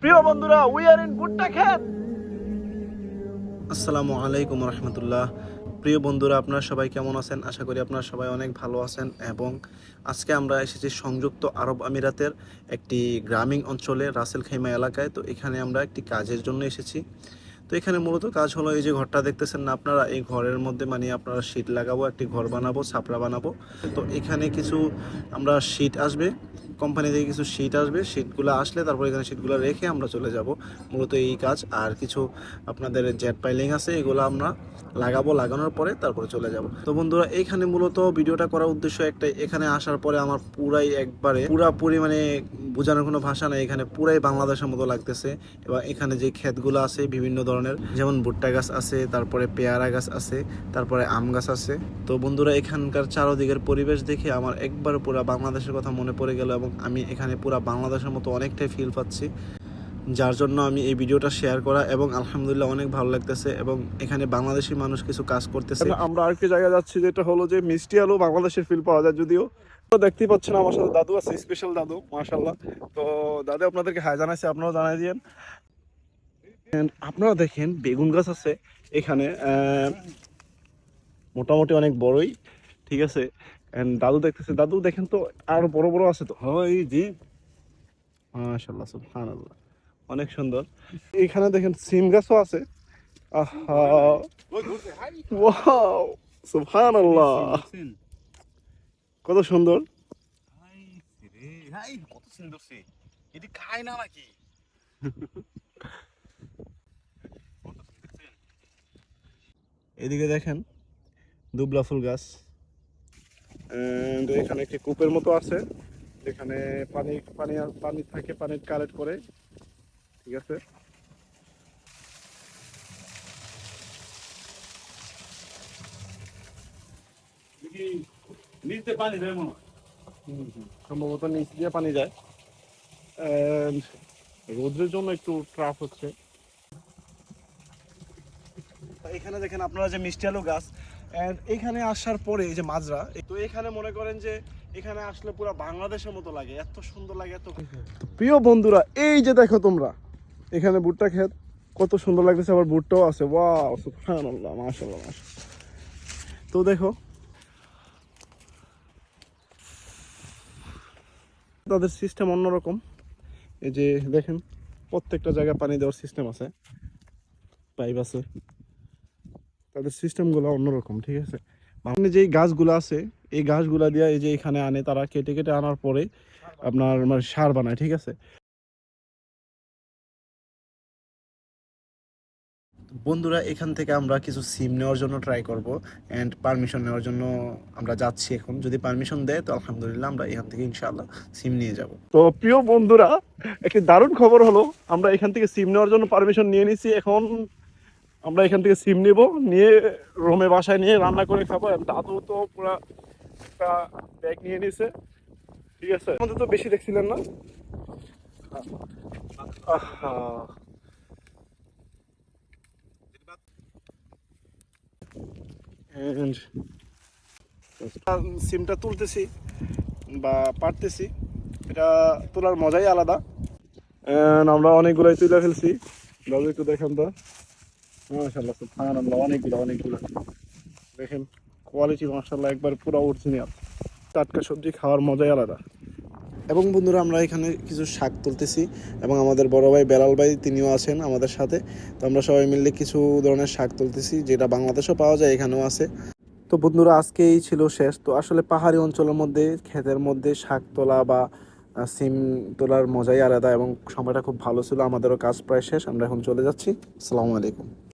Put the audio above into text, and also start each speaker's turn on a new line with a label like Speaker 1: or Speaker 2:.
Speaker 1: প্রিয় বন্ধুরা, we are in ভুট্টা ক্ষেত।
Speaker 2: আসসালামু আলাইকুম রহমতুল্লাহ। প্রিয় বন্ধুরা, আপনারা সবাই কেমন আছেন? আশা করি আপনারা সবাই অনেক ভালো আছেন। এবং আজকে আমরা এসেছি সংযুক্ত আরব আমিরাতের একটি গ্রামীণ অঞ্চলে রাসেল খাইমা এলাকায়। তো এখানে আমরা একটি কাজের জন্য এসেছি। তো এখানে মূলত কাজ হলো, এই যে ঘরটা দেখতেছেন না আপনারা, এই ঘরের মধ্যে আপনারা শীট লাগাবো, একটি ঘর বানাবো, ছাপড়া বানাবো। তো এখানে কিছু আমরা শীট আসবে, কোম্পানি থেকে কিছু শীট আসবে, শীটগুলো আসলে তারপর এখানে শীটগুলো রেখে আমরা চলে যাব। মূলত এই কাজ। আর কিছু আপনাদের জেট পাইলিং আছে, এগুলো আমরা লাগাবো, লাগানোর পরে তারপরে চলে যাব। তো বন্ধুরা, এইখানে মূলত ভিডিওটা করার উদ্দেশ্য একটাই, এখানে আসার পরে আমার পুরাপুরি বোঝানোর কোনো ভাষা নেই। এখানে পুরাই বাংলাদেশের মতো লাগতেছে। এবং এখানে যে ক্ষেতগুলো আছে বিভিন্ন ধরনের, যেমন ভুট্টা গাছ আছে, তারপরে পেয়ারা গাছ আছে, তারপরে আম গাছ আছে। তো বন্ধুরা, এখানকার চারদিকের পরিবেশ দেখে আমার একবার পুরা বাংলাদেশের কথা মনে পড়ে গেল এবং আমি এখানে পুরা বাংলাদেশের মতো অনেকটাই ফিল পাচ্ছি, যার জন্য আমি এই ভিডিওটা শেয়ার করা। এবং আলহামদুলিল্লাহ অনেক ভালো লাগতেছে। এবং এখানে বাংলাদেশি মানুষ কিছু কাজ করতেছে।
Speaker 1: আমরা আরেকটি জায়গায় যাচ্ছি, যেটা হলো যে মিষ্টি আলু। বাংলাদেশের ফিল পাওয়া যায় যদিও। তো দেখতেই পাচ্ছেন আমার সাথে দাদু আছে, স্পেশাল দাদু, মাশাআল্লাহ। তো দাদু আপনাদেরকে হাই জানাইছে, আপনারাও জানাই দিয়েন। আপনারা দেখেন বেগুন গাছ আছে এখানে, মোটামুটি অনেক বড়ই, ঠিক আছে। দাদু দেখতেছে, দাদু দেখেন তো আরো বড় বড় আছে তো।
Speaker 2: হয় জি,
Speaker 1: মাশাআল্লাহ, সুবহানাল্লাহ, অনেক সুন্দর। এখানে দেখেন সিম গাছও আছে। আহা, ওয়াও, সুবহানাল্লাহ, কত সুন্দর।
Speaker 2: কত সুন্দর সে, এটি খায় না নাকি?
Speaker 1: এদিকে দেখেন দুবলা ফুল গাছ। এখানে একটি কূপের মতো আছে, যেখানে পানি পানি পানি থাকে, পানি কালেক্ট করে, ঠিক আছে।
Speaker 2: নিচে পানি দেয় মনে হয়।
Speaker 1: সম্ভবত নিচ দিয়ে পানি যায়। রোদ্রের জন্য একটু ট্রাফ হচ্ছে। এখানে দেখেন আপনারা যে মিষ্টি আলু গাছ, এখানে আসার পরে এই যে মাজরা, তো এখানে মনে করেন যে এখানে আসলে পুরো বাংলাদেশের মতো লাগে, এত সুন্দর লাগে, এত। প্রিয় বন্ধুরা, এই যে দেখো তোমরা, এখানে ভুট্টা ক্ষেত, কত সুন্দর লাগতেছে। আবার ভুট্টাও আছে, ওয়াও, সুবহানাল্লাহ, মাশাআল্লাহ, মাশাআল্লাহ। তো দেখো তাদের সিস্টেম অন্যরকম। এই যে দেখেন প্রত্যেকটা জায়গায় পানি দেওয়ার সিস্টেম আছে, পাইপ আছে, তাদের সিস্টেমগুলো অন্যরকম, ঠিক আছে। মানে যেই গাছগুলো আছে, এই গাছগুলা দিয়ে এই যে এখানে আনে তারা, কেটে কেটে আনার পরে আপনার মানে সার বানায়, ঠিক আছে।
Speaker 2: বন্ধুরা, এখান থেকে আমরা কিছু সিম নেওয়ার জন্য ট্রাই করব অ্যান্ড পারমিশন নেওয়ার জন্য আমরা যাচ্ছি এখন। যদি পারমিশন দেয় তো আলহামদুলিল্লাহ আমরা এখান থেকে ইনশাআল্লাহ সিম নিয়ে যাব।
Speaker 1: তো প্রিয় বন্ধুরা, একটি দারুণ খবর হলো, আমরা এখান থেকে সিম নেওয়ার জন্য পারমিশন নিয়ে নিছি। এখন আমরা এখান থেকে সিম নিব, নিয়ে রুমে বাসায় নিয়ে রান্না করে খাবো। আর দাদু তো পুরা একটা ব্যাগ নিয়ে নিছে, ঠিক আছে। আমাদের তো বেশি দেখছিলেন না। আহা, সিমটা তুলতেছি বা পারতেছি, এটা তোলার মজাই আলাদা। আমরা অনেকগুলোই তুলে ফেলছি, দাদু একটু দেখেন তো, মাশাআল্লাহ, সুবহানাল্লাহ, অনেকগুলো দেখেন, কোয়ালিটি মাশাআল্লাহ একবার পুরো অরিজিনাল। টাটকা সবজি খাওয়ার মজাই আলাদা।
Speaker 2: এবং বন্ধুরা, আমরা এখানে কিছু শাক তুলতেছি এবং আমাদের বড় ভাই বেলাল ভাই তিনিও আছেন আমাদের সাথে। তো আমরা সবাই মিলে কিছু ধরনের শাক তুলতেছি, যেটা বাংলাদেশেও পাওয়া যায়, এখানেও আছে। তো বন্ধুরা, আজকে এই ছিল শেষ। তো আসলে পাহাড়ি অঞ্চলের মধ্যে, ক্ষেতের মধ্যে শাক তোলা বা সিম তোলার মজাই আলাদা এবং সময়টা খুব ভালো ছিল। আমাদেরও কাজ প্রায় শেষ, আমরা এখন চলে যাচ্ছি। আসসালামু আলাইকুম।